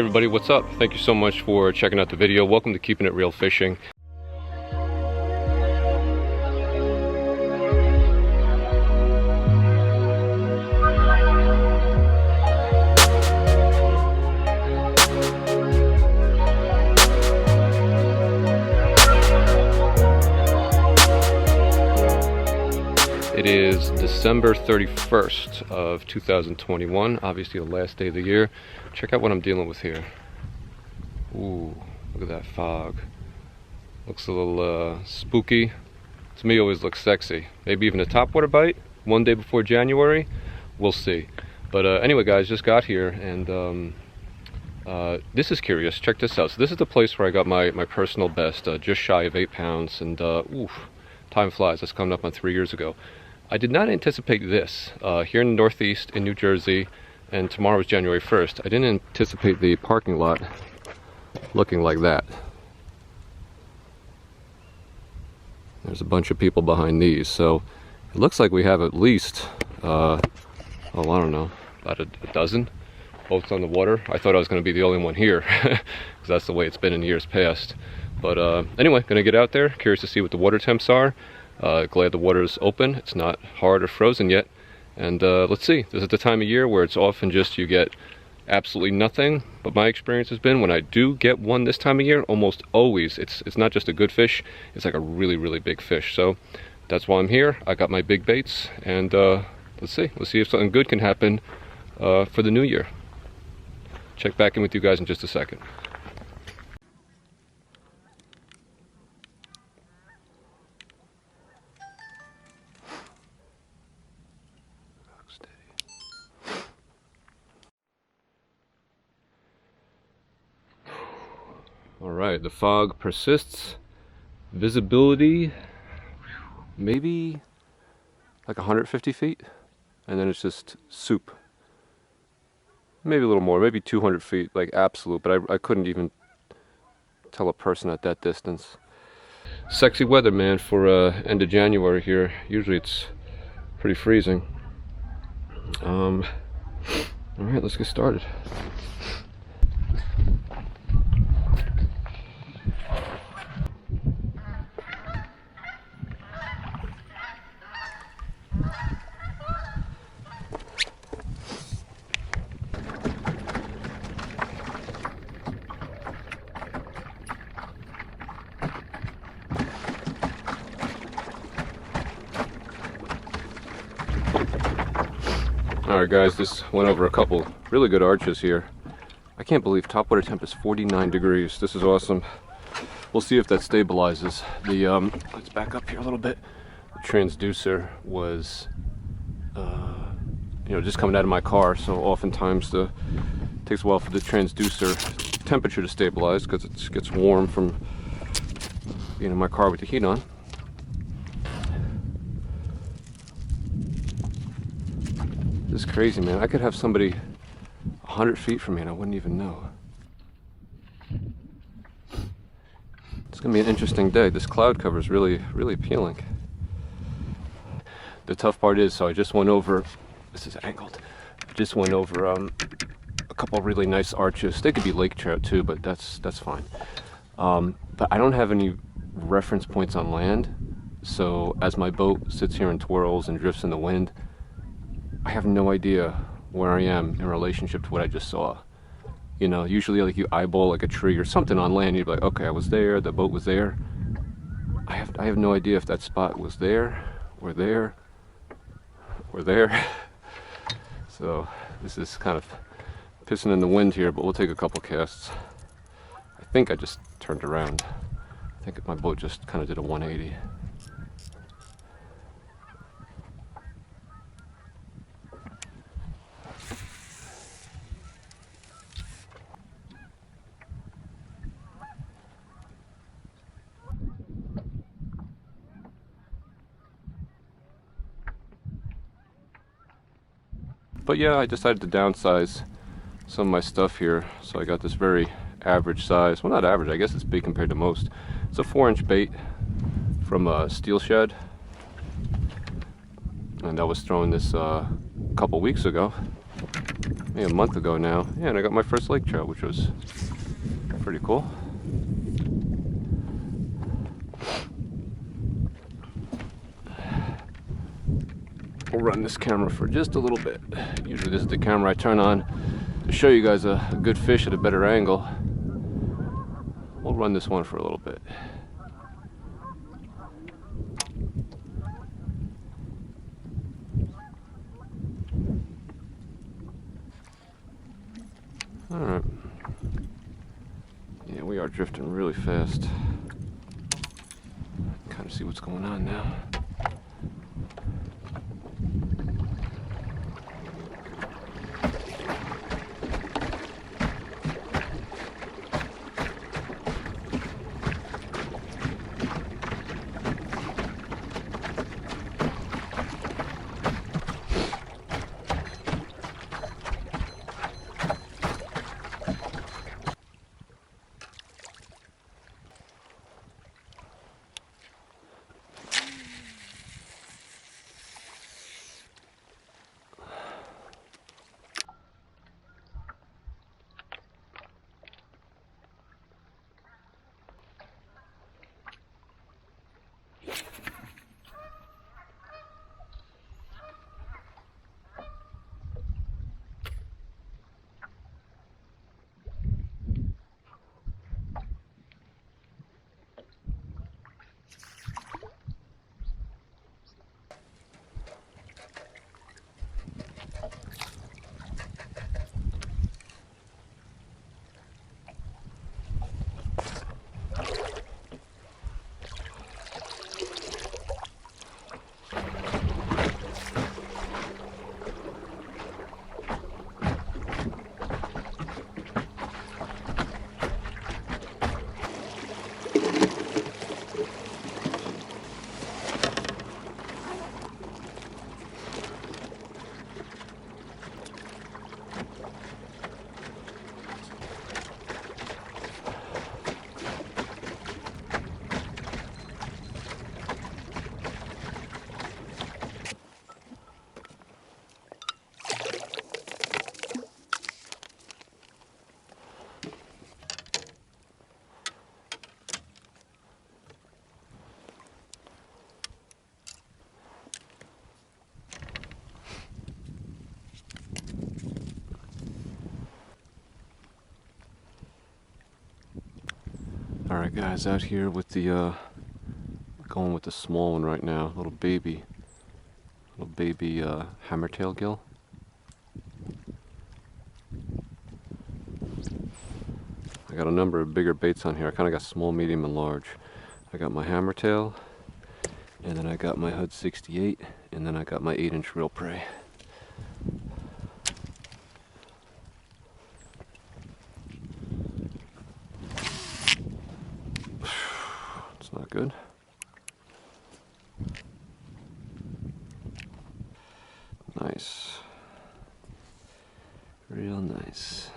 everybody, what's up? Thank you so much for checking out the video. Welcome to Keeping It Real Fishing. It is December 31st of 2021, obviously the last day of the year. Check out what I'm dealing with here. Ooh, look at that fog. Looks a little spooky. To me, always looks sexy. Maybe even a topwater bite one day before January. We'll see. But anyway, guys, just got here, and this is curious. Check this out. So this is the place where I got my personal best, just shy of 8 pounds, and oof, time flies. That's coming up on 3 years ago. I did not anticipate this here in the Northeast in New Jersey, and tomorrow is January 1st. I didn't anticipate the parking lot looking like that. There's a bunch of people behind these, so it looks like we have at least, oh, I don't know, about a dozen boats on the water. I thought I was going to be the only one here, because that's the way it's been in years past. But anyway, gonna get out there, curious to see what the water temps are. Glad the water is open. It's not hard or frozen yet. And let's see. This is the time of year where it's often just you get absolutely nothing. But my experience has been when I do get one this time of year, almost always it's not just a good fish. It's like a really, really big fish. So that's why I'm here. I got my big baits, and let's see. Let's see if something good can happen for the new year. Check back in with you guys in just a second. Alright, the fog persists. Visibility, maybe like 150 feet. And then it's just soup. Maybe a little more, maybe 200 feet, like absolute. But I couldn't even tell a person at that distance. Sexy weather, man, for end of January here. Usually it's pretty freezing. Alright, let's get started. Alright guys, just went over a couple really good arches here. I can't believe topwater temp is 49 degrees. This is awesome. We'll see if that stabilizes. The let's back up here a little bit. The transducer was you know, just coming out of my car, so oftentimes it takes a while for the transducer temperature to stabilize because it gets warm from being in my car with the heat on. This is crazy, man. I could have somebody 100 feet from me and I wouldn't even know. It's gonna be an interesting day. This cloud cover is really, really appealing. The tough part is, so I just went over, this is angled, I just went over a couple really nice arches. They could be lake trout too, but that's fine. But I don't have any reference points on land, so as my boat sits here and twirls and drifts in the wind, I have no idea where I am in relationship to what I just saw. You know, usually like you eyeball like a tree or something on land, you'd be like, okay, I was there, the boat was there. I have no idea if that spot was there, or there, or there. So this is kind of pissing in the wind here, but we'll take a couple casts. I think I just turned around. I think my boat just kind of did a 180. But yeah, I decided to downsize some of my stuff here, so I got this very average size. Well, not average, I guess it's big compared to most. It's a 4-inch bait from a Steel Shed, and I was throwing this a couple weeks ago. maybe a month ago now. Yeah, and I got my first lake trout, which was pretty cool. We'll run this camera for just a little bit. Usually this is the camera I turn on to show you guys a good fish at a better angle. We'll run this one for a little bit. Alright. Yeah, we are drifting really fast. Kind of see what's going on now. Alright guys, out here with the going with the small one right now, little baby hammertail gill. I got a number of bigger baits on here. I kind of got small, medium, and large. I got my hammertail, and then I got my Hud 68, and then I got my 8-inch reel prey. It's not good. Nice. Real nice.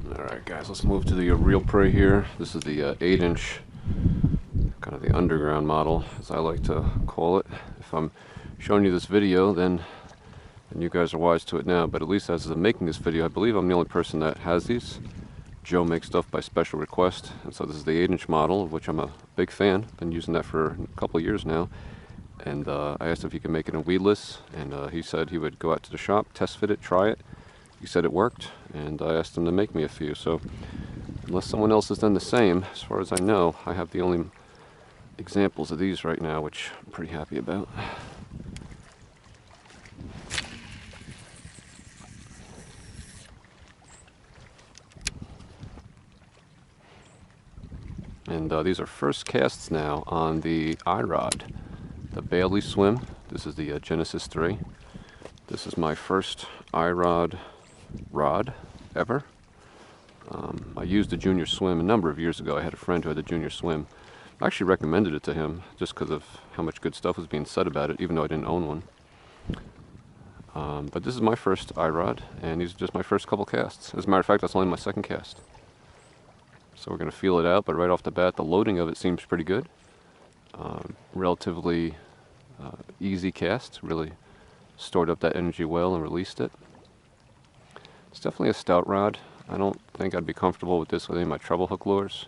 Alright guys, let's move to the reel prey here. This is the 8-inch, kind of the underground model, as I like to call it. If I'm showing you this video, then you guys are wise to it now, but at least as I'm making this video, I believe I'm the only person that has these. Joe makes stuff by special request, and so this is the 8-inch model, of which I'm a big fan. Been using that for a couple of years now. And I asked if he could make it in weedless, and he said he would go out to the shop, test fit it, try it. He said it worked, and I asked him to make me a few. So unless someone else has done the same, as far as I know, I have the only examples of these right now, which I'm pretty happy about. And these are first casts now on the iRod, the Bailey Swim. This is the Genesis 3. This is my first iRod rod ever. I used the Junior Swim a number of years ago. I had a friend who had the Junior Swim. I actually recommended it to him just because of how much good stuff was being said about it, even though I didn't own one. But this is my first iRod, and these are just my first couple casts. As a matter of fact, that's only my second cast. So we're going to feel it out, but right off the bat, the loading of it seems pretty good. Relatively easy cast, really stored up that energy well and released it. It's definitely a stout rod. I don't think I'd be comfortable with this with any of my treble hook lures.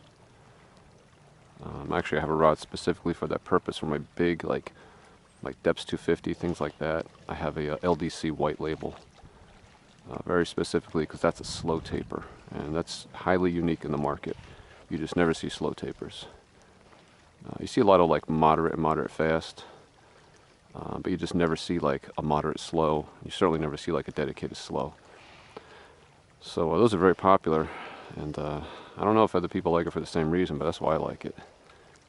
Actually, I have a rod specifically for that purpose for my big, like depths 250, things like that. I have a LDC white label, very specifically because that's a slow taper, and that's highly unique in the market. You just never see slow tapers. You see a lot of like moderate and moderate fast, but you just never see like a moderate slow. You certainly never see like a dedicated slow. So those are very popular, and I don't know if other people like it for the same reason, but that's why I like it.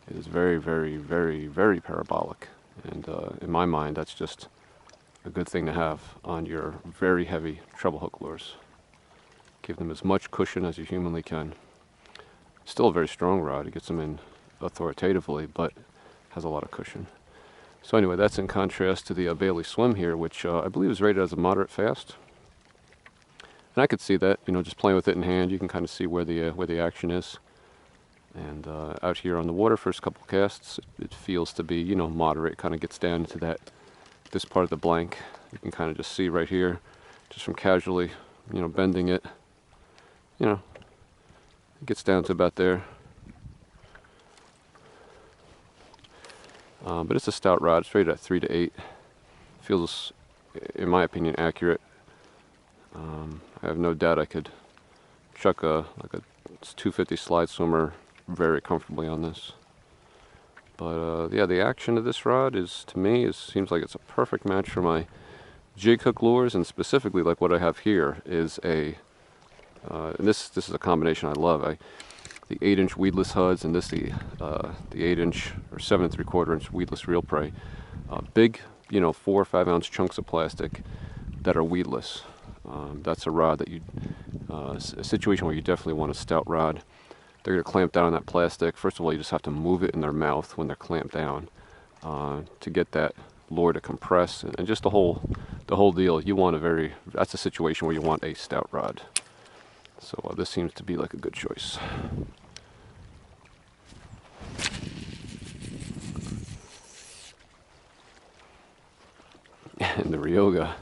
It is very, very, very, very parabolic, and in my mind, that's just a good thing to have on your very heavy treble hook lures. Give them as much cushion as you humanly can. Still a very strong rod. It gets them in authoritatively, but has a lot of cushion. So anyway, that's in contrast to the Bailey Swim here, which I believe is rated as a moderate fast. And I could see that, you know, just playing with it in hand, you can kind of see where the action is. And out here on the water, first couple casts, it feels to be, you know, moderate. Kind of gets down to this part of the blank. You can kind of just see right here, just from casually, you know, bending it. You know, it gets down to about there. But it's a stout rod. It's rated at 3 to 8. Feels, in my opinion, accurate. I have no doubt I could chuck a 250 slide swimmer very comfortably on this. But yeah, the action of this rod is, to me, seems like it's a perfect match for my jig hook lures, and specifically like what I have here is and this is a combination I love. The 8-inch weedless HUDs, and the 8-inch or 7 3/4-inch weedless reel prey. Big, you know, 4 or 5 ounce chunks of plastic that are weedless. That's a rod that a situation where you definitely want a stout rod. They're going to clamp down on that plastic. First of all, you just have to move it in their mouth when they're clamped down to get that lure to compress, and just the whole deal. That's a situation where you want a stout rod. So this seems to be like a good choice. And the Ryoga,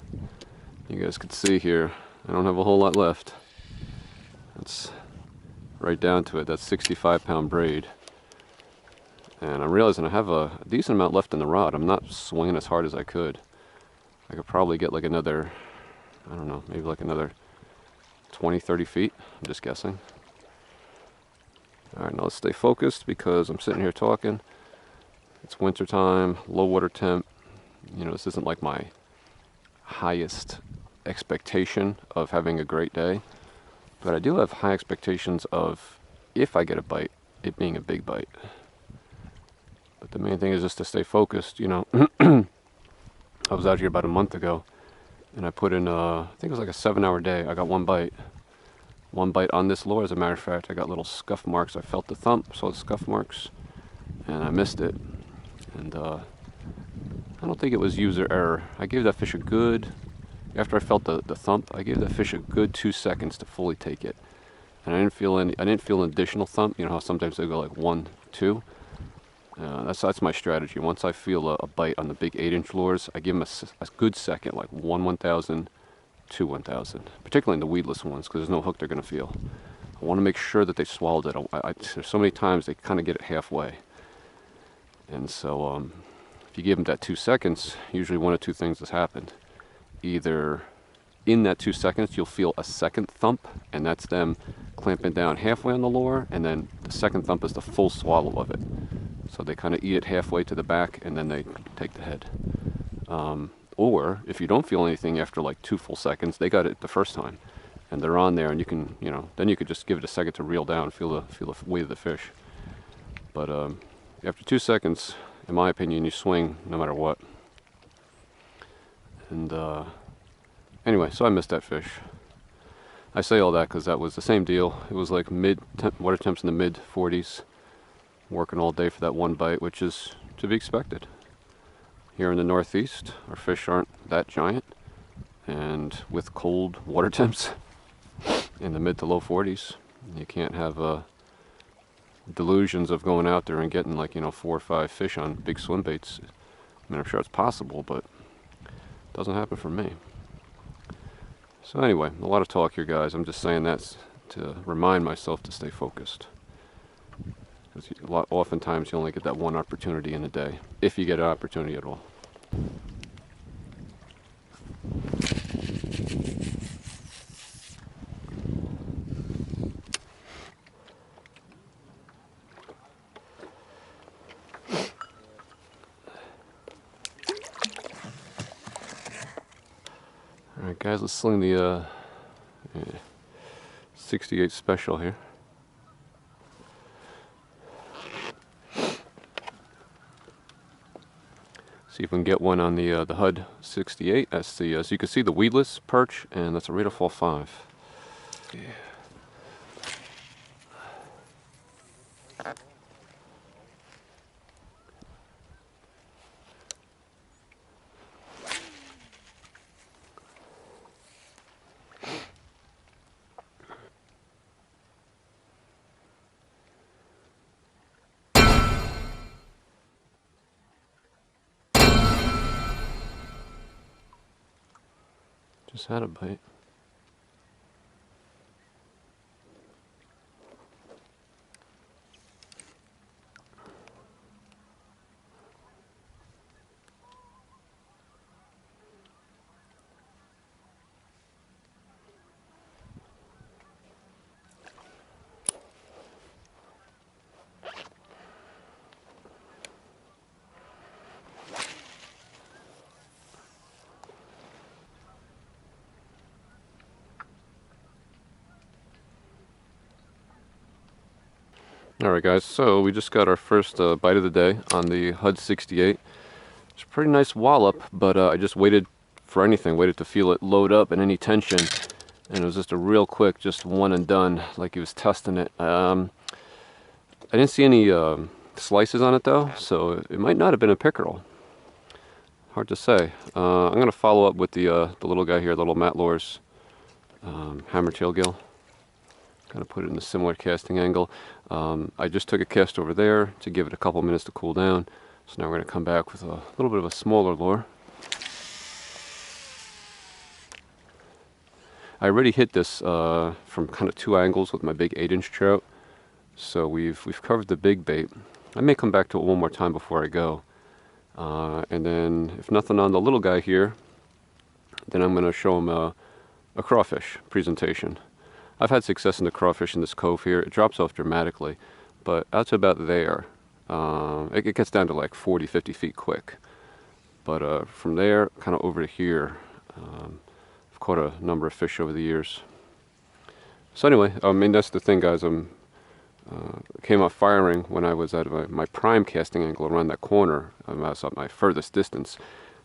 you guys can see here, I don't have a whole lot left. That's right down to it. That's 65-pound braid. And I'm realizing I have a decent amount left in the rod. I'm not swinging as hard as I could. I could probably get like another, I don't know, maybe like another 20, 30 feet. I'm just guessing. All right, now let's stay focused because I'm sitting here talking. It's winter time, low water temp. You know, this isn't like my highest expectation of having a great day, but I do have high expectations of, if I get a bite, it being a big bite. But the main thing is just to stay focused, you know. I was out here about a month ago, and I put in, I think it was like a 7-hour day. I got one bite on this lure. As a matter of fact, I got little scuff marks. I felt the thump, saw the scuff marks, and I missed it. And I don't think it was user error. I gave that fish a good, after I felt the thump, I gave that fish a good 2 seconds to fully take it. And I didn't feel an additional thump. You know how sometimes they go like 1, 2? That's my strategy. Once I feel a bite on the big 8-inch lures, I give them a good second, like 1/1000, 2/1000, particularly in the weedless ones, because there's no hook they're going to feel. I want to make sure that they swallowed it. There's so many times they kind of get it halfway. And so if you give them that 2 seconds, usually one of two things has happened. Either in that 2 seconds, you'll feel a second thump, and that's them clamping down halfway on the lure, and then the second thump is the full swallow of it. So they kind of eat it halfway to the back, and then they take the head. Or if you don't feel anything after like 2 full seconds, they got it the first time, and they're on there, and you can, you know, then you could just give it a second to reel down, feel the weight of the fish. But after 2 seconds, in my opinion, you swing no matter what. And anyway, so I missed that fish. I say all that because that was the same deal. It was like water temps in the mid 40s, working all day for that one bite, which is to be expected. Here in the Northeast, our fish aren't that giant, and with cold water temps in the mid to low 40s, you can't have delusions of going out there and getting, like, 4 or 5 fish on big swim baits. I mean, I'm sure it's possible, but it doesn't happen for me. So anyway, a lot of talk here, guys. I'm just saying that to remind myself to stay focused. Because oftentimes you only get that one opportunity in a day, if you get an opportunity at all. Alright guys, let's sling the 68 special here. See if we can get one on the HUD 68. That's the so you can see the weedless perch, and that's a rate of fall 5. Yeah. Just had a bite. Alright guys, so we just got our first bite of the day on the HUD 68. It's a pretty nice wallop, but I just waited for anything, waited to feel it load up and any tension, and it was just a real quick, just one and done, like he was testing it. I didn't see any slices on it though, so it might not have been a pickerel. Hard to say. I'm going to follow up with the little guy here, the little Matt Lures hammertail gill. Kind of put it in a similar casting angle. I just took a cast over there to give it a couple minutes to cool down. So now we're going to come back with a little bit of a smaller lure. I already hit this from kind of 2 angles with my big 8-inch trout. So we've covered the big bait. I may come back to it one more time before I go. And then if nothing on the little guy here, then I'm going to show him a crawfish presentation. I've had success in the crawfish in this cove here. It drops off dramatically, but out to about there, it gets down to like 40, 50 feet quick. But from there, kind of over to here, I've caught a number of fish over the years. So anyway, I mean, that's the thing, guys. Came off firing when I was at my prime casting angle around that corner. I was at my furthest distance.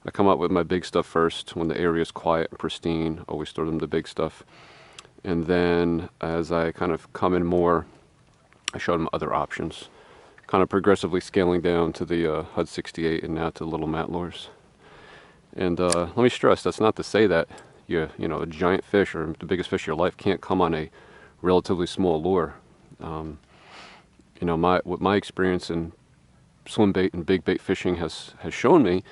I come up with my big stuff first when the area is quiet and pristine. Always throw them the big stuff. And then as I kind of come in more, I showed them other options. Kind of progressively scaling down to the HUD 68 and now to the little Matt Lures. And let me stress, that's not to say that you know, a giant fish or the biggest fish of your life can't come on a relatively small lure. You know, what my experience in swim bait and big bait fishing has shown me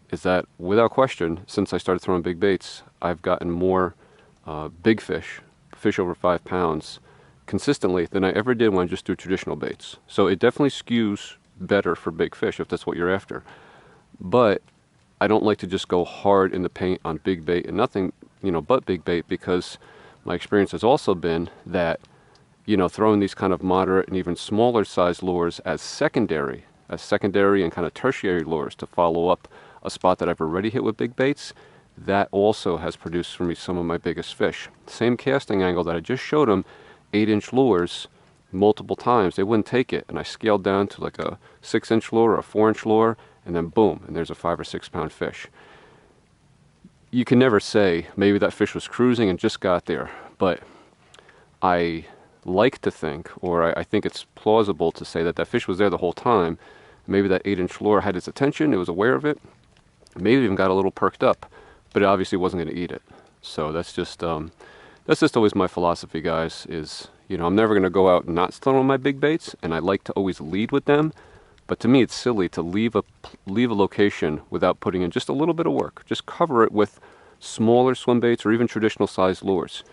is that without question, since I started throwing big baits, I've gotten more big fish over 5 pounds consistently than I ever did when I just do traditional baits. So it definitely skews better for big fish if that's what you're after. But I don't like to just go hard in the paint on big bait and nothing, you know, but big bait, because my experience has also been that, you know, throwing these kind of moderate and even smaller size lures as secondary and kind of tertiary lures to follow up a spot that I've already hit with big baits, that also has produced for me some of my biggest fish. Same casting angle that I just showed them, 8-inch lures, multiple times. They wouldn't take it, and I scaled down to like a 6-inch lure or a 4-inch lure, and then boom, and there's a 5 or 6 pound fish. You can never say maybe that fish was cruising and just got there, but I like to think, or I think it's plausible to say that that fish was there the whole time. Maybe that 8-inch lure had its attention, it was aware of it, maybe even got a little perked up, but it obviously wasn't going to eat it. So that's just always my philosophy, guys, is, you know, I'm never going to go out and not throwing my big baits, and I like to always lead with them. But to me, it's silly to leave a location without putting in just a little bit of work. Just cover it with smaller swim baits or even traditional sized lures.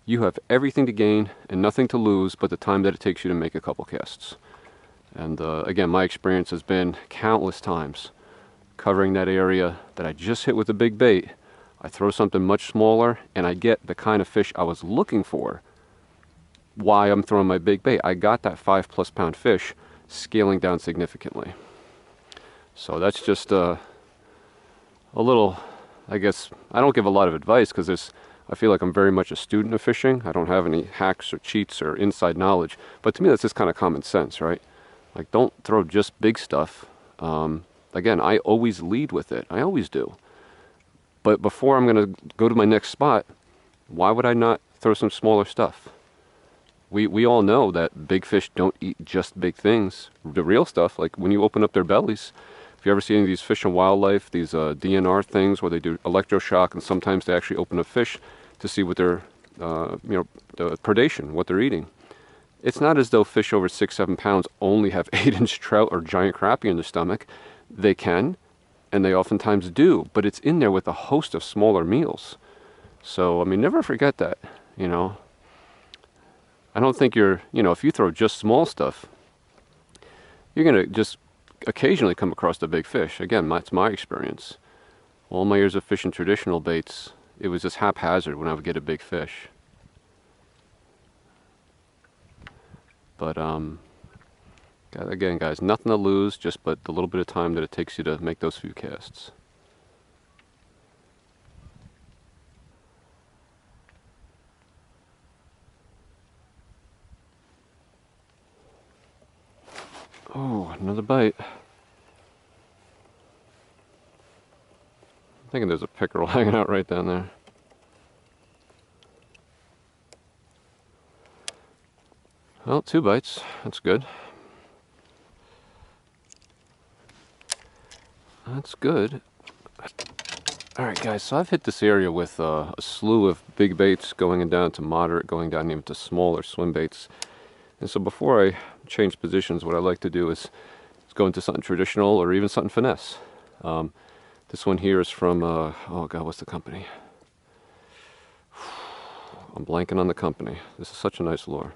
You have everything to gain and nothing to lose but the time that it takes you to make a couple casts. And again, my experience has been countless times covering that area that I just hit with a big bait. I throw something much smaller and I get the kind of fish I was looking for. Why I'm throwing my big bait. I got that 5+ pound fish, scaling down significantly. So that's just a little, I guess, I don't give a lot of advice because I feel like I'm very much a student of fishing. I don't have any hacks or cheats or inside knowledge. But to me, that's just kind of common sense, right? Like, don't throw just big stuff. Again, I always lead with it. I always do. But before I'm going to go to my next spot, why would I not throw some smaller stuff? We all know that big fish don't eat just big things. The real stuff, like when you open up their bellies, if you ever see any of these Fish and Wildlife, these DNR things where they do electroshock, and sometimes they actually open up fish to see what their, the predation, what they're eating. It's not as though fish over 6-7 pounds only have 8-inch trout or giant crappie in their stomach. They can, and they oftentimes do, but it's in there with a host of smaller meals. So, I mean, never forget that, you know. I don't think if you throw just small stuff, you're going to just occasionally come across the big fish. Again, that's my experience. All my years of fishing traditional baits, it was just haphazard when I would get a big fish. But, again, guys, nothing to lose, just but the little bit of time that it takes you to make those few casts. Oh, another bite. I'm thinking there's a pickerel hanging out right down there. Well, 2 bites. That's good. That's good. Alright, guys, so I've hit this area with a slew of big baits going down to moderate, going down even to smaller swim baits. And so before I change positions, what I like to do is go into something traditional or even something finesse. This one here is from, oh God, what's the company? I'm blanking on the company. This is such a nice lure.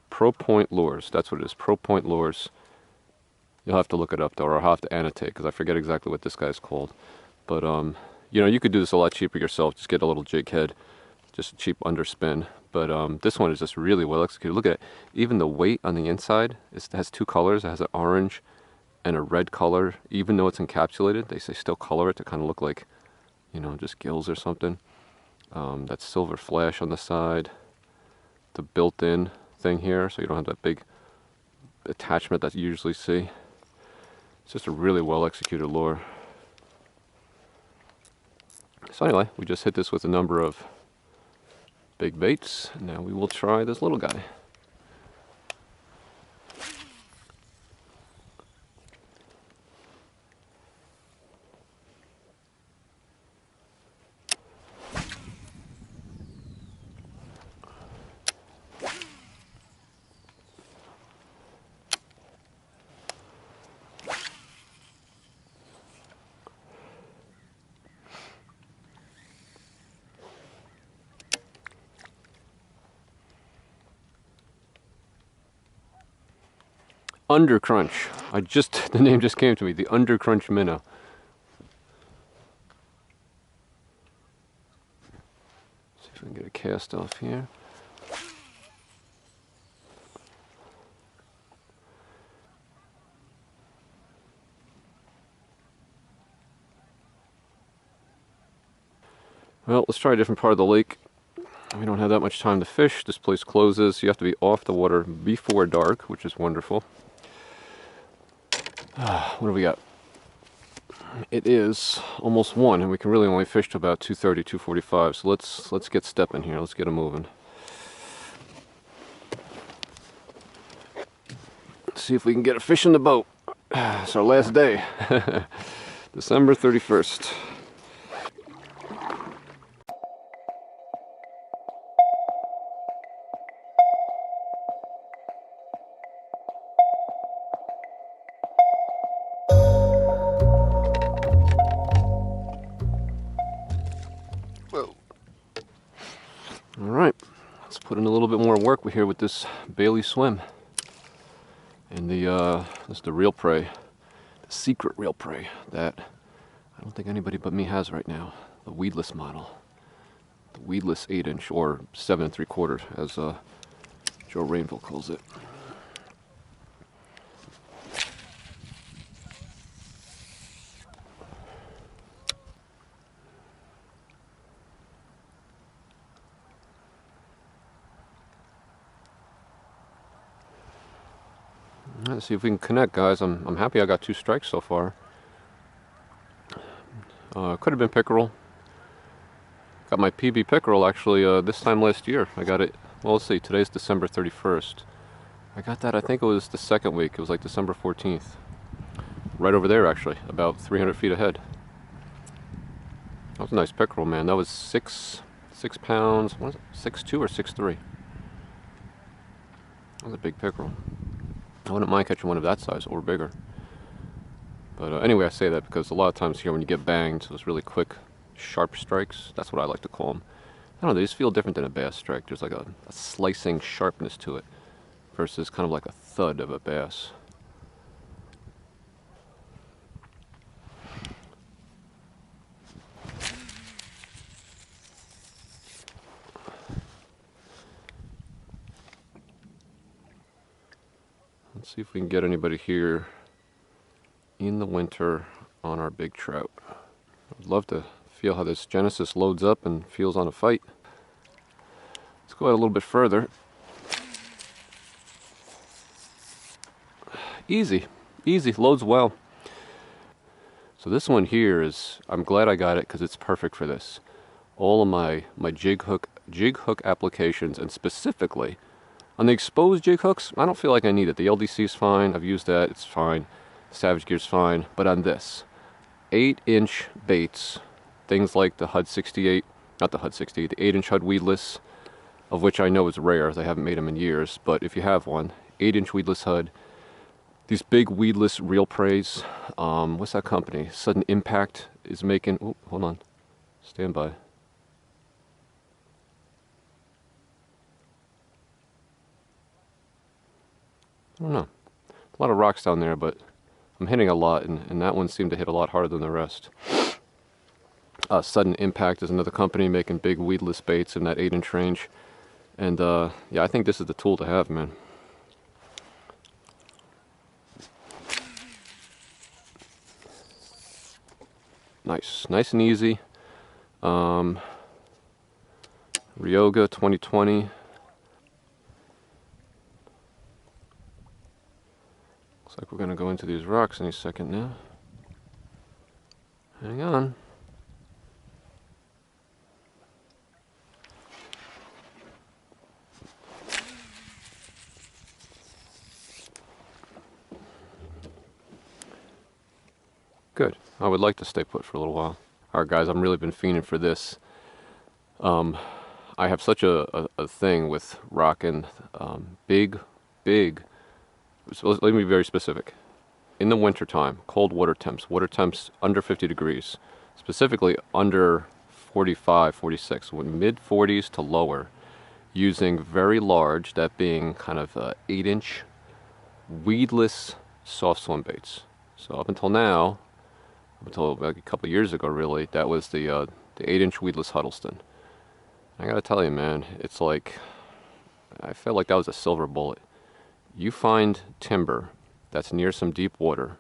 Pro Point Lures, that's what it is, Pro Point Lures. You'll have to look it up though, or I'll have to annotate because I forget exactly what this guy's called. But, you could do this a lot cheaper yourself. Just get a little jig head, just a cheap underspin. But this one is just really well executed. Look at it. Even the weight on the inside, it has 2 colors. It has an orange and a red color. Even though it's encapsulated, they say still color it to kind of look like, just gills or something. That silver flash on the side. The built-in thing here, so you don't have that big attachment that you usually see. It's just a really well executed lure. So anyway, we just hit this with a number of big baits. Now we will try this little guy. Undercrunch. The name just came to me, the Undercrunch minnow. See if we can get a cast off here. Well, let's try a different part of the lake. We don't have that much time to fish. This place closes. You have to be off the water before dark, which is wonderful. What do we got? It is almost 1, and we can really only fish to about 2:30, 2:45. So let's get stepping here. Let's get them moving. See if we can get a fish in the boat. It's our last day. December 31st. Whoa. All right, let's put in a little bit more work here with this Bailey swim. And this is the real prey, the secret real prey that I don't think anybody but me has right now. The weedless model, the weedless 8-inch or 7 3/4, as Joe Rainville calls it. Let's see if we can connect, guys. I'm happy I got 2 strikes so far. Could have been pickerel. Got my PB pickerel actually this time last year. I got it, well, let's see, today's December 31st. I got that, I think it was the second week. It was like December 14th. Right over there actually, about 300 feet ahead. That was a nice pickerel, man. That was 6 pounds, what was it, 6'2" or 6'3"? That was a big pickerel. I wouldn't mind catching one of that size or bigger. But anyway, I say that because a lot of times here when you get banged, those really quick, sharp strikes, that's what I like to call them. I don't know, they just feel different than a bass strike. There's like a slicing sharpness to it versus kind of like a thud of a bass. Let's see if we can get anybody here in the winter on our big trout. I'd love to feel how this Genesis loads up and feels on a fight. Let's go out a little bit further. Easy, loads well. So this one here is, I'm glad I got it because it's perfect for this. All of my jig hook applications, and specifically on the exposed jig hooks, I don't feel like I need it. The LDC is fine. I've used that. It's fine. Savage Gear's fine. But on this, 8-inch baits, things like the HUD 68, not the HUD 68, the 8-inch HUD weedless, of which I know is rare. They haven't made them in years. But if you have one, 8-inch weedless HUD, these big weedless reel preys. What's that company? Sudden Impact is making. Oh, hold on. Stand by. I don't know. A lot of rocks down there, but I'm hitting a lot, and that one seemed to hit a lot harder than the rest. Sudden Impact is another company making big weedless baits in that 8-inch range. And yeah, I think this is the tool to have, man. Nice and easy. Ryoga 2020. Looks like we're gonna go into these rocks any second now. Hang on. Good. I would like to stay put for a little while. Alright guys, I've really been fiending for this. I have such a thing with rocking big, so let me be very specific. In the winter time, cold water temps under 50 degrees, specifically under 45, 46, mid 40s to lower, using very large, that being kind of 8-inch weedless soft swim baits. So up until now, up until like a couple of years ago really, that was the 8-inch weedless Huddleston. I gotta tell you, man, it's like, I felt like that was a silver bullet. You find timber that's near some deep water,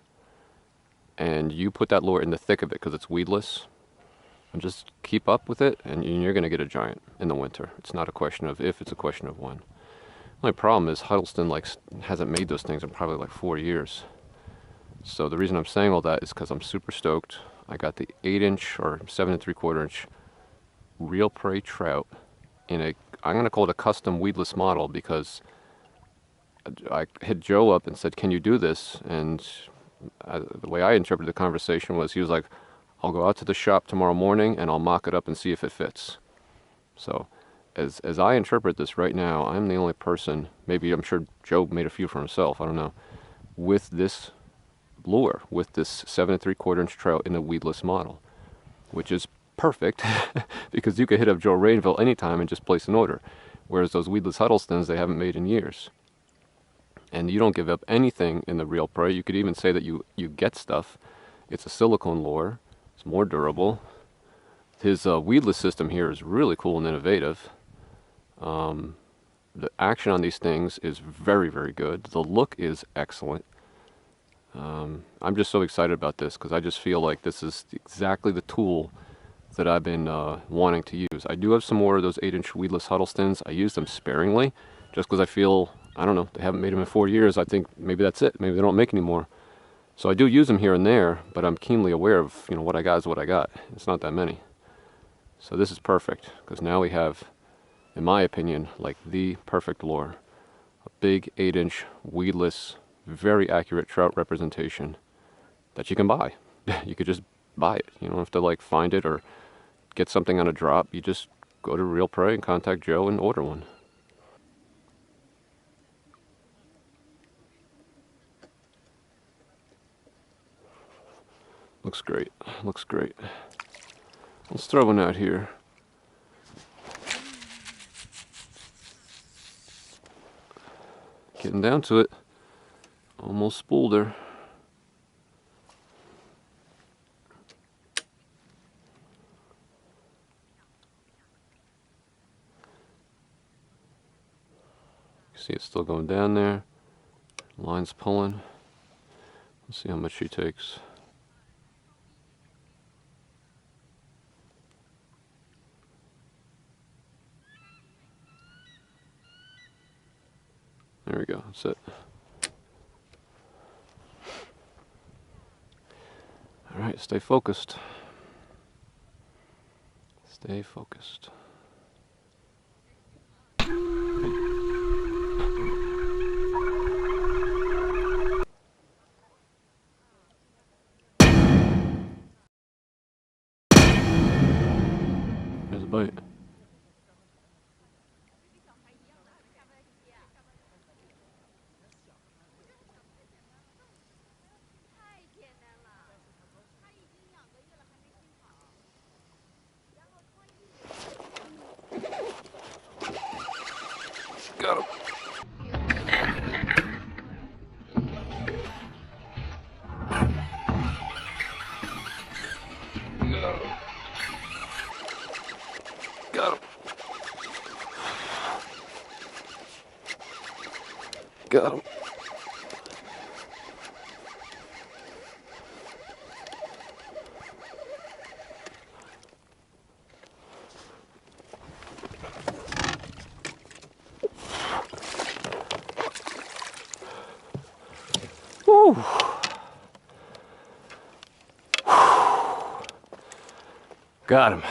and you put that lure in the thick of it because it's weedless, And just keep up with it, and you're going to get a giant in the winter. It's not a question of if, it's a question of when. My problem is Huddleston hasn't made those things in probably like 4 years. So the reason I'm saying all that is because I'm super stoked. I got the 8-inch or 7 3/4-inch real prey trout in a, I'm going to call it a custom weedless model, because I hit Joe up and said, can you do this? And the way I interpreted the conversation was, he was like, I'll go out to the shop tomorrow morning and I'll mock it up and see if it fits. So as I interpret this right now, I'm the only person, maybe I'm sure Joe made a few for himself, I don't know, with this lure, with this 7 3/4-inch trout in a weedless model, which is perfect because you could hit up Joe Rainville anytime and just place an order. Whereas those weedless Huddlestons, they haven't made in years. And you don't give up anything in the real prey. You could even say that you get stuff. It's a silicone lure. It's more durable. His weedless system here is really cool and innovative. The action on these things is very, very good. The look is excellent. I'm just so excited about this because I just feel like this is exactly the tool that I've been wanting to use. I do have some more of those 8-inch weedless Huddlestons. I use them sparingly just because I feel, I don't know, they haven't made them in 4 years. I think maybe that's it. Maybe they don't make any more. So I do use them here and there, but I'm keenly aware of, what I got is what I got. It's not that many. So this is perfect because now we have, in my opinion, like the perfect lure. A big 8-inch weedless, very accurate trout representation that you can buy. You could just buy it. You don't have to like find it or get something on a drop. You just go to Real Prey and contact Joe and order one. Looks great. Looks great. Let's throw one out here. Getting down to it. Almost spooled her. See, it's still going down there. Line's pulling. Let's see how much she takes. There we go, that's it. Alright, stay focused. Stay focused. There's a bite. Got him. Got him. Got him. Woo. Got him.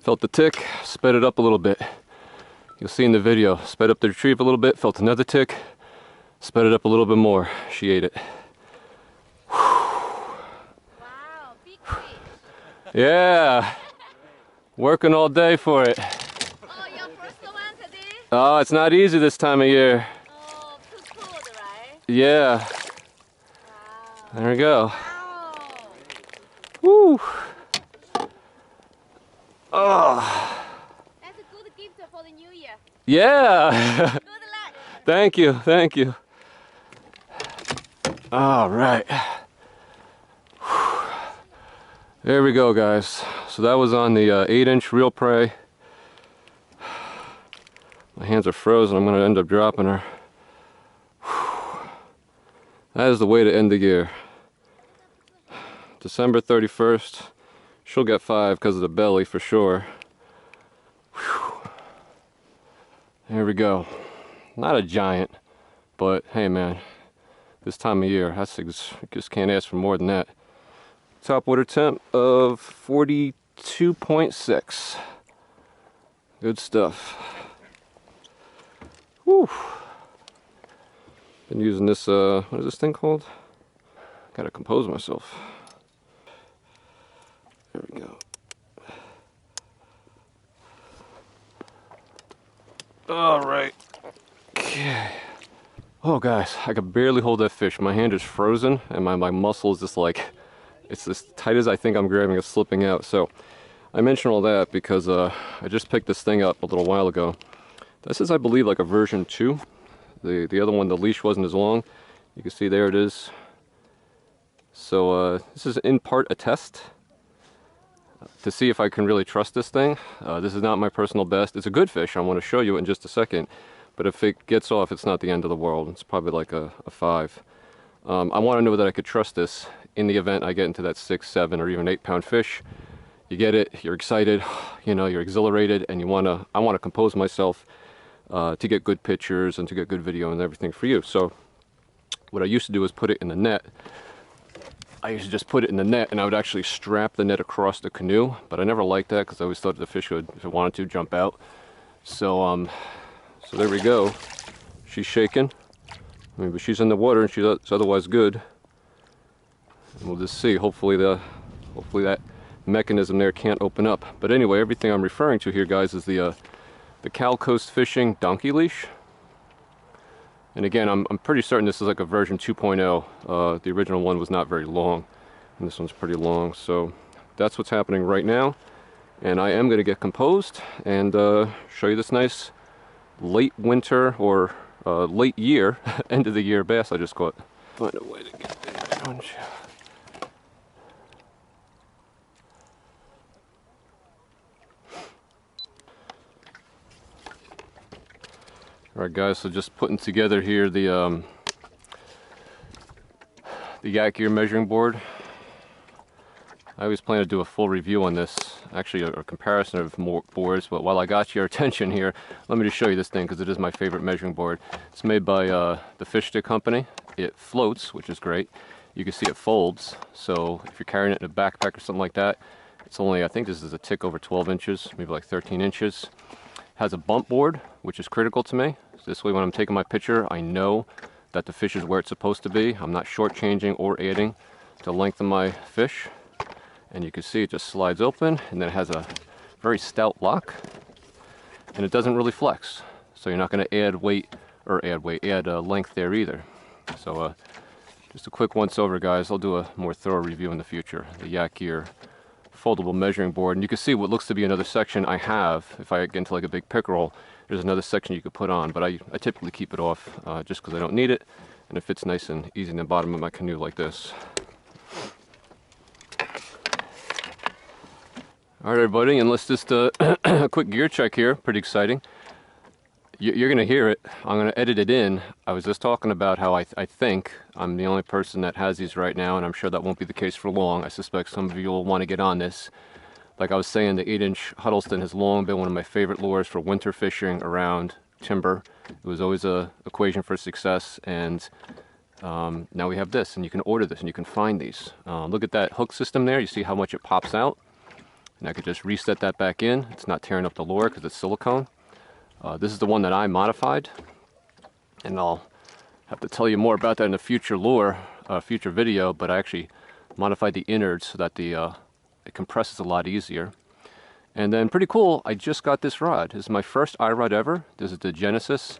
Felt the tick, sped it up a little bit. You'll see in the video, sped up the retrieve a little bit, felt another tick, sped it up a little bit more. She ate it. Wow, big fish. Yeah, working all day for it. Oh, your first one today? Oh, it's not easy this time of year. Oh, too cold, right? Yeah, Wow. there we go. Wow. Woo. Oh. That's a good gift for the new year. Yeah. Good luck. Thank you, thank you. All right. There we go, guys. So that was on the 8-inch Real Prey. My hands are frozen. I'm going to end up dropping her. That is the way to end the year. December 31st. She'll get 5 because of the belly for sure. Whew. There we go. Not a giant, but hey man, this time of year, just can't ask for more than that. Top water temp of 42.6. Good stuff. Whew. Been using this, what is this thing called? Gotta compose myself. There we go. All right. Okay. Oh guys, I can barely hold that fish. My hand is frozen and my muscle is just like, it's as tight as I think I'm grabbing, it's slipping out. So I mention all that because I just picked this thing up a little while ago. This is, I believe, like a version 2. The other one, the leash wasn't as long. You can see there it is. So this is in part a test to see if I can really trust this thing. This is not my personal best. It's a good fish. I want to show you in just a second. But if it gets off, it's not the end of the world. It's probably like a 5. I want to know that I could trust this in the event I get into that 6, 7, or even 8-pound fish. You get it, you're excited, you know, you're exhilarated, and I want to compose myself to get good pictures and to get good video and everything for you. So what I used to do is put it in the net. I used to just put it in the net, and I would actually strap the net across the canoe, but I never liked that because I always thought the fish would, if it wanted to, jump out. So so there we go. She's shaking. I mean, but she's in the water and she's otherwise good. And we'll just see. Hopefully that mechanism there can't open up. But anyway, everything I'm referring to here, guys, is the Cal Coast Fishing donkey leash. And again, I'm pretty certain this is like a version 2.0. The original one was not very long, and this one's pretty long. So that's what's happening right now. And I am going to get composed and show you this nice late winter or late year, end of the year bass I just caught. Find a way to get there, don't you? Alright guys, so just putting together here the yak gear measuring board. I always plan to do a full review on this, actually a comparison of more boards, but while I got your attention here, let me just show you this thing because it is my favorite measuring board. It's made by the Fish Stick Company. It floats, which is great. You can see it folds, so if you're carrying it in a backpack or something like that, it's only, I think this is a tick over 12 inches, maybe like 13 inches. Has a bump board, which is critical to me. So this way when I'm taking my picture, I know that the fish is where it's supposed to be. I'm not shortchanging or adding to the length of my fish. And you can see it just slides open, and then it has a very stout lock, and it doesn't really flex. So you're not going to add weight or add length there either. So just a quick once over, guys. I'll do a more thorough review in the future. The yak gear foldable measuring board, and you can see what looks to be another section I have. If I get into like a big pickerel, there's another section you could put on, but I typically keep it off just because I don't need it, and it fits nice and easy in the bottom of my canoe like this. Alright everybody, and let's just a quick gear check here. Pretty exciting. You're going to hear it. I'm going to edit it in. I was just talking about how I think I'm the only person that has these right now, and I'm sure that won't be the case for long. I suspect some of you will want to get on this. Like I was saying, the 8-inch Huddleston has long been one of my favorite lures for winter fishing around timber. It was always a equation for success, and now we have this, and you can order this, and you can find these. Look at that hook system there. You see how much it pops out? And I could just reset that back in. It's not tearing up the lure because it's silicone. This is the one that I modified, and I'll have to tell you more about that in a future future video, but I actually modified the innards so that it compresses a lot easier. And then pretty cool, I just got this rod. This is my first iRod ever. This is the Genesis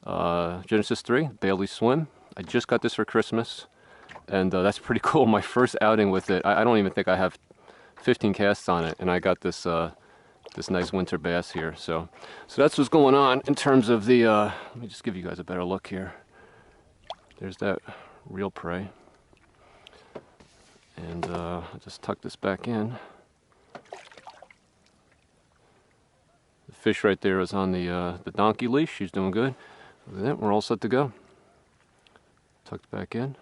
3 Bailey Swim. I just got this for Christmas, and that's pretty cool. My first outing with it. I don't even think I have 15 casts on it, and I got this this nice winter bass here. So that's what's going on in terms of the let me just give you guys a better look here. There's that real prey, and I'll just tuck this back in. The fish right there is on the donkey leash. She's doing good. Look at that, we're all set to go. Tucked back in.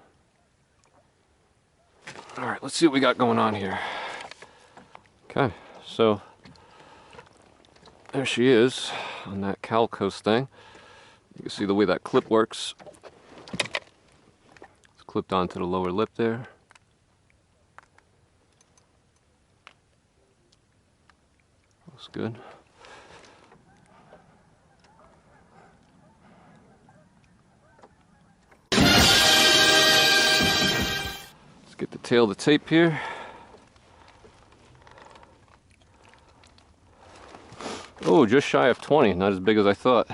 All right, let's see what we got going on here. Okay, so there she is on that Cal Coast thing. You can see the way that clip works. It's clipped onto the lower lip there. Looks good. Let's get the tail of the tape here. Oh, just shy of 20, not as big as I thought.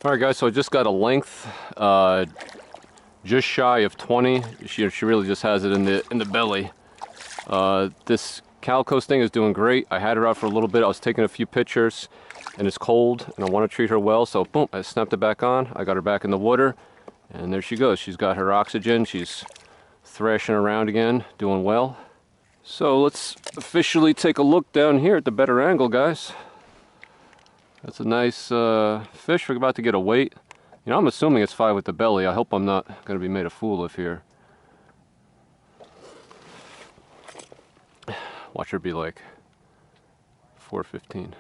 Alright guys, so I just got a length just shy of 20. She really just has it in the belly. This Cal Coast thing is doing great. I had her out for a little bit. I was taking a few pictures and it's cold and I want to treat her well, so boom, I snapped it back on. I got her back in the water and there she goes. She's got her oxygen. She's thrashing around again, doing well. So let's officially take a look down here at the better angle, guys. That's a nice fish. We're about to get a weight. You know, I'm assuming it's 5 with the belly. I hope I'm not going to be made a fool of here. Watch her be like 4.15.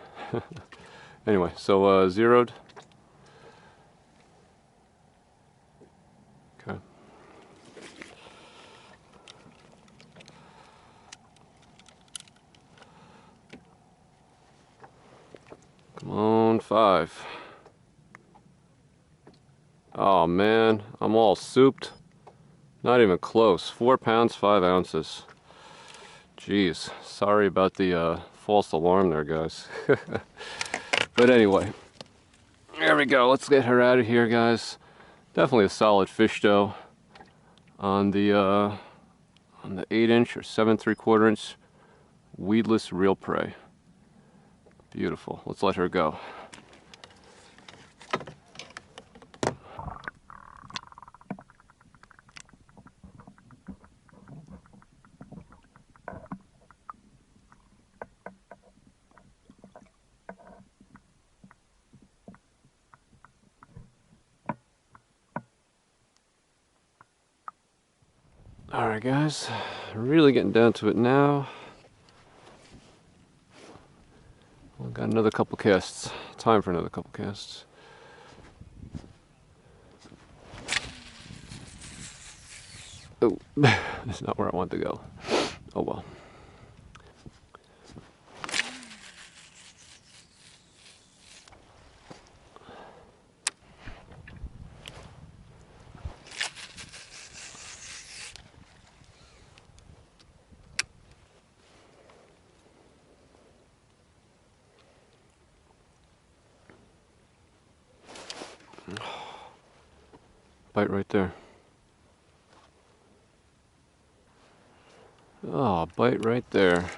Anyway, so zeroed. Okay. Come on, 5. Oh man, I'm all souped. Not even close. 4 pounds, 5 ounces. Jeez, sorry about the false alarm there, guys. But anyway, there we go. Let's get her out of here, guys. Definitely a solid fish, though. On the 8-inch or 7 3/4 inch weedless real prey. Beautiful. Let's let her go. Alright guys, really getting down to it now. We've got another couple casts. Time for another couple casts. Oh, that's not where I want to go. Oh well. Bite right there. Oh, bite right there.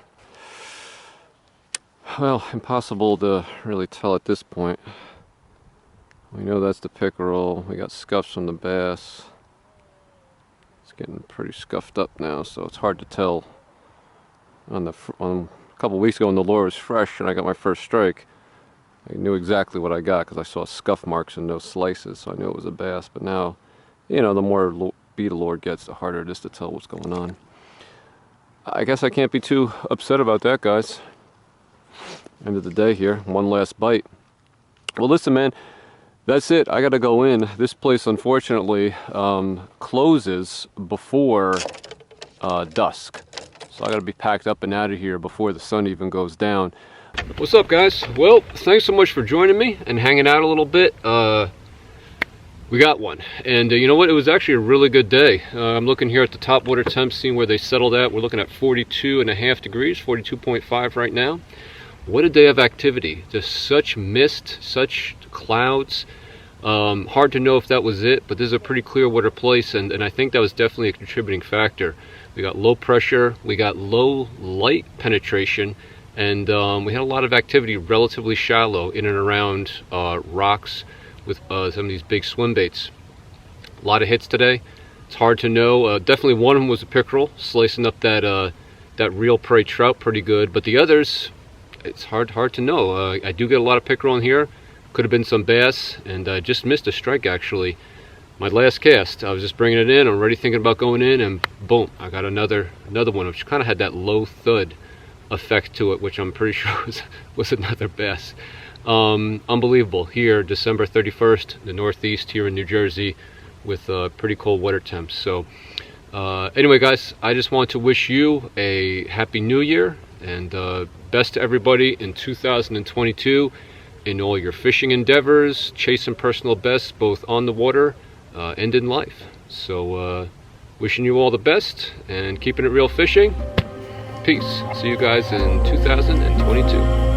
Well, impossible to really tell at this point. We know that's the pickerel. We got scuffs from the bass. It's getting pretty scuffed up now, so it's hard to tell. On a couple weeks ago when the lure was fresh and I got my first strike, I knew exactly what I got because I saw scuff marks and no slices, so I knew it was a bass. But now, you know, the more beat a lure gets, the harder it is to tell what's going on. I guess I can't be too upset about that, guys. End of the day here, one last bite. Well, listen, man, that's it. I gotta go in. This place, unfortunately, closes before dusk. So I gotta be packed up and out of here before the sun even goes down. What's up, guys? Well, thanks so much for joining me and hanging out a little bit. We got one, and you know what, it was actually a really good day. I'm looking here at the top water temp, seeing where they settled at. We're looking at 42.5 degrees, 42.5 right now. What a day of activity. Just such mist, such clouds. Hard to know if that was it, but this is a pretty clear water place, and I think that was definitely a contributing factor. We got low pressure, we got low light penetration, and we had a lot of activity relatively shallow in and around rocks with some of these big swim baits. A lot of hits today. It's hard to know. Definitely one of them was a pickerel, slicing up that real prey trout pretty good. But the others, it's hard to know. I do get a lot of pickerel in here. Could have been some bass, and I just missed a strike actually. my last cast. I was just bringing it in. I'm already thinking about going in, and boom, I got another one, which kind of had that low thud effect to it, which I'm pretty sure was another bass. Unbelievable. Here, December 31st, the Northeast here in New Jersey, with pretty cold water temps. So anyway, guys, I just want to wish you a happy new year, and best to everybody in 2022 in all your fishing endeavors, chasing personal bests both on the water and in life. So wishing you all the best and keeping it real fishing. Peace. See you guys in 2022.